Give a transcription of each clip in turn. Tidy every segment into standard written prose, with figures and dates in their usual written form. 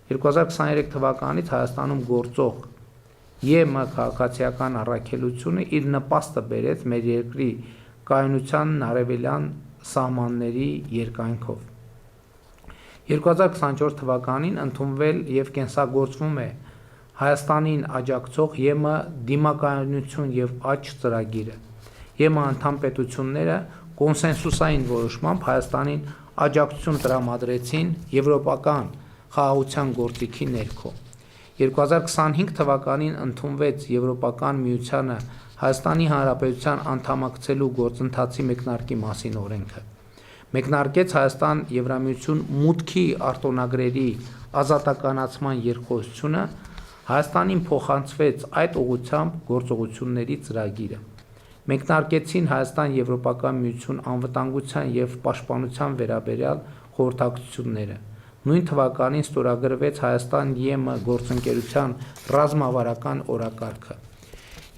2023 թվականից Հայաստանում գործող ԵՄ քաղաքացիական առաքելությունը իր նպաստը բերեց մեր երկրի կայունության արևելյան սահմանների երկայնքով։ 2024 թվականին ընդունվել և կենսագործվում է Հայաստանին աջակցող ԵՄ դիմակայունություն և աճ ծրագիրը։ ԵՄ անդամ պետությունները կոնսենսուսային որոշմամբ Հայաստանին աջակցություն տրամադրեցին եվրոպական խաղաղության գործիքի ներքո։ 2025 թվականին ընդունվեց Եվրոպական միությանը Հայաստանի Հանրապետության անդամակցելու գործընթացի մեկնարկի մասին օրենքը։ Մեկնարկեց Հայաստան Եվրամիություն մուտքի արտոնագրերի ազատականացման երկխոսությունը, Հայաստանին փոխանցվեց այդ ուղղությամբ գործողությունների ծրագիրը։ Մեկնարկեցին Հայաստան Եվրոպական միություն անվտանգության և պաշտպանության վերաբերյալ խորհրդակցությունները։ Նույն թվականին ստորագրվեց Հայաստան ԵՄ գործընկերության ռազմավարական օրակարգը։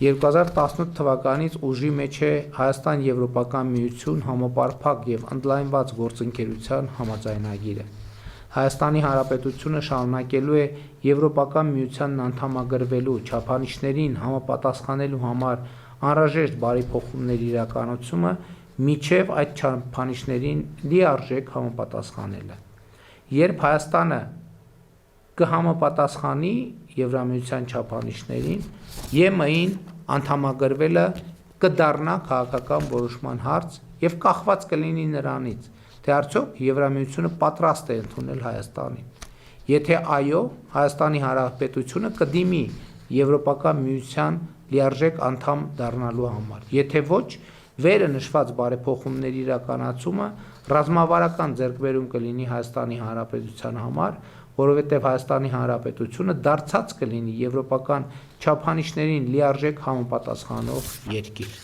2018 թվականից ուժի մեջ է Հայաստան Եվրոպական միություն համապարփակ և ընդլայնված գործընկերության համաձայնագիրը։ Հայաստանի Հանրապետությունը շարունակելու է Եվրոպական միությանն անդամագրվելու չափանիշներին համապատասխանելու համար անհրաժեշտ բարեփոխումների իրականացումը մինչև այդ չափանիշներին լիարժեք համապատասխանելը։ Երբ Հայաստանը կհամապատասխանի Եվրամիության չափանիշներին, ԵՄ-ին անդամագրվելը կդառնա քաղաքական որոշման հարց և կախված կլինի նրանից, թե արդյոք Եվրամիությունը պատրաստ է ընդունել Հայաստանին։ Եթե այո, Հայաստանի Հանրապետությունը կդիմի Եվրոպական միության լիարժեք անդամ դառնալու համար։ Եթե ոչ, վերը նշված բարեփոխումների իրականացումը ռազմավարական ձեռքբերում կլինի Հայաստանի Հանրապետության համար, որովհետև Հայաստանի Հանրապետությունը դարձած կլինի եվրոպական չափանիշներին լիարժեք համապատասխանող երկիր։